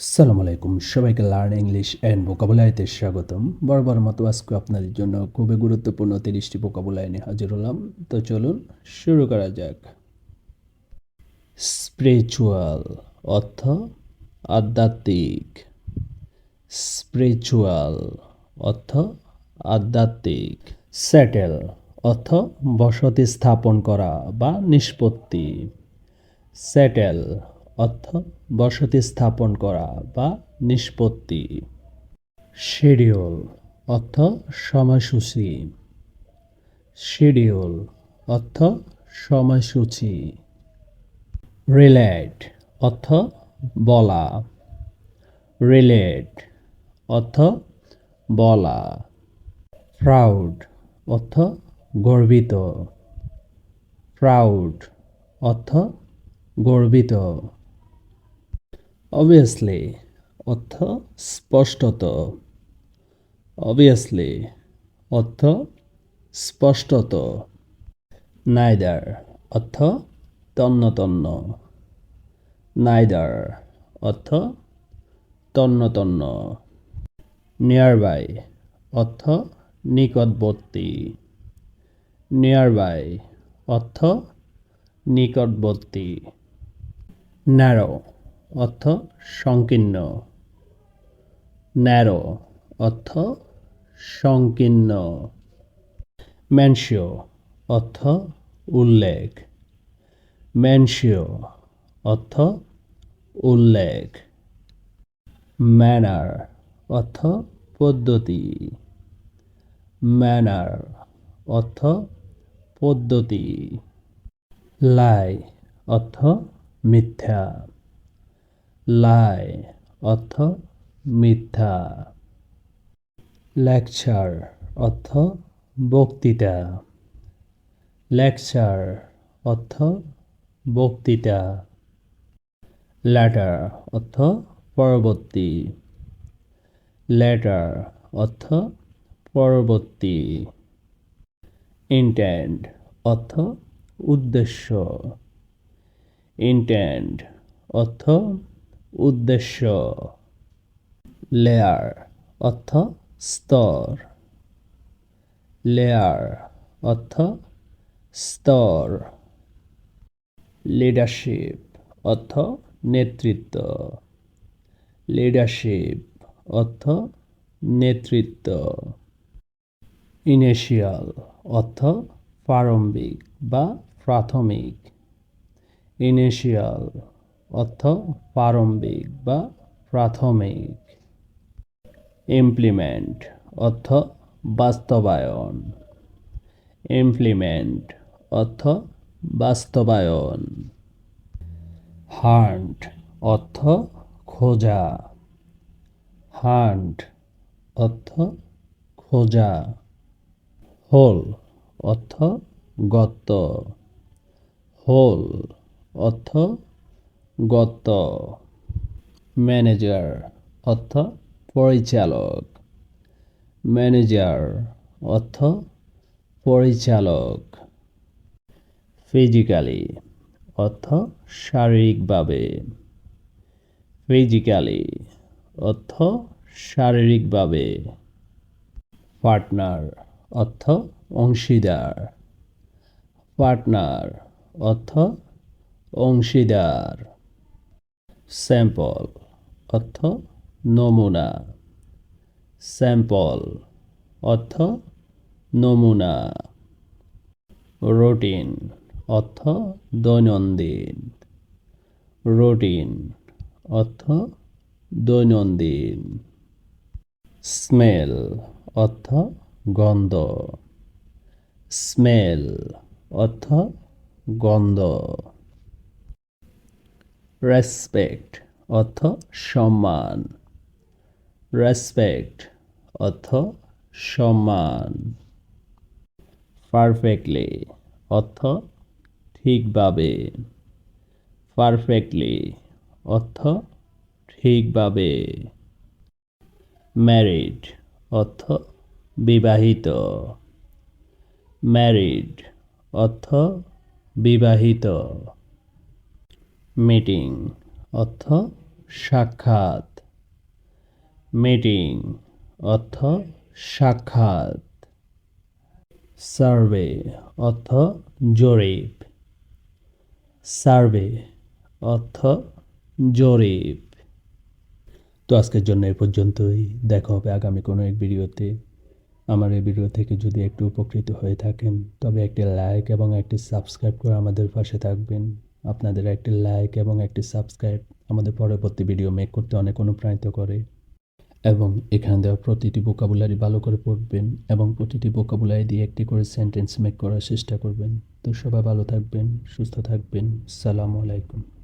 আসসালামু আলাইকুম, সবাইকে লার্ন ইংলিশ অ্যান্ড ভোকাবুলারিতে স্বাগতম। বরাবর মতো আজকে আপনাদের জন্য খুবই গুরুত্বপূর্ণ 30টি ভোকাবুলারি নিয়ে হাজির হলাম। তো চলুন শুরু করা যাক। স্পিরিচুয়াল অর্থ আধ্যাত্মিক। স্পিরিচুয়াল অর্থ আধ্যাত্মিক। সেটেল অর্থ বসতি স্থাপন করা বা নিষ্পত্তি। সেটেল অর্থ বসতি স্থাপন করা বা নিষ্পত্তি। শিডিউল অর্থ সময়সূচি। শিডিউল অর্থ সময়সূচি। রিলেট অর্থ বলা। রিলেট অর্থ বলা। প্রাউড অর্থ গর্বিত। প্রাউড অর্থ গর্বিত। অবভিয়াসলি অর্থ স্পষ্টত। অবভিয়াসলি অর্থ স্পষ্টত। নাইদার অর্থ তন্ন তন্ন। নাইদার অর্থ তন্ন তন্ন। নিয়ারবাই অর্থ নিকটবর্তী। নিয়ারবাই অর্থ নিকটবর্তী। ন্যারো অর্থ সংকীর্ণ। ন্যারো অর্থ সংকীর্ণ। মেনশিও অর্থ উল্লেখ। মেনশিও অর্থ উল্লেখ। ম্যানার অর্থ পদ্ধতি। ম্যানার অর্থ পদ্ধতি। লাই অর্থ মিথ্যা। লাই অর্থ মিথ্যা। লেকচার অর্থ বক্তৃতা। লেকচার অর্থ বক্তৃতা। লেটার অর্থ পরবর্তী। লেটার অর্থ পরবর্তী। ইন্টেন্ড অর্থ উদ্দেশ্য। ইন্টেন্ড অর্থ উদ্দেশ্য। লেয়ার অর্থ স্তর। লেয়ার অর্থ স্তর। লিডারশিপ অর্থ নেতৃত্ব। লিডারশিপ অর্থ নেতৃত্ব। ইনিশিয়াল অর্থ প্রারম্ভিক বা প্রাথমিক। ইনিশিয়াল অর্থ প্রারম্ভিক বা প্রাথমিক। ইমপ্লিমেন্ট অর্থ বাস্তবায়ন। ইমপ্লিমেন্ট অর্থ বাস্তবায়ন। হান্ট অর্থ খোঁজা। হান্ট অর্থ খোঁজা। হোল অর্থ গর্ত। হোল অর্থ গর্ত। ম্যানেজার অর্থ পরিচালক। ম্যানেজার অর্থ পরিচালক। ফিজিক্যালি অর্থ শারীরিকভাবে। ফিজিক্যালি অর্থ শারীরিকভাবে। পার্টনার অর্থ অংশীদার। পার্টনার অর্থ অংশীদার। স্যাম্পল অর্থ নমুনা। স্যাম্পল অর্থ নমুনা। রুটিন অর্থ দৈনন্দিন। রুটিন অর্থ দৈনন্দিন। স্মেল অর্থ গন্ধ। স্মেল অর্থ গন্ধ। রেসপেক্ট অর্থ সম্মান। রেসপেক্ট অর্থ সম্মান। পারফেক্টলি অর্থ ঠিকভাবে। পারফেক্টলি অর্থ ঠিকভাবে। ম্যারিড অর্থ বিবাহিত। ম্যারিড অর্থ বিবাহিত। মিটিং অর্থ সাক্ষাৎ। মিটিং অর্থ সাক্ষাৎ। সার্ভে অর্থ জরিপ। সার্ভে অর্থ জরিপ। তো আজকের জন্য এ পর্যন্তই। দেখা হবে আগামী কোনো এক ভিডিওতে। আমার এই ভিডিও থেকে যদি একটু উপকৃত হয়ে থাকেন তবে একটি লাইক এবং একটি সাবস্ক্রাইব করে আমাদের পাশে থাকবেন। আপনাদের একটি লাইক এবং একটি সাবস্ক্রাইব আমাদের পরবর্তী ভিডিও মেক করতে অনেক অনুপ্রাণিত করে। এবং এখানে দেওয়া প্রতিটি ভোকাবুলারি ভালো করে পড়বেন এবং প্রতিটি ভোকাবুলারি দিয়ে একটি করে সেন্টেন্স মেক করার চেষ্টা করবেন। তো সবাই ভালো থাকবেন, সুস্থ থাকবেন। আসসালামু আলাইকুম।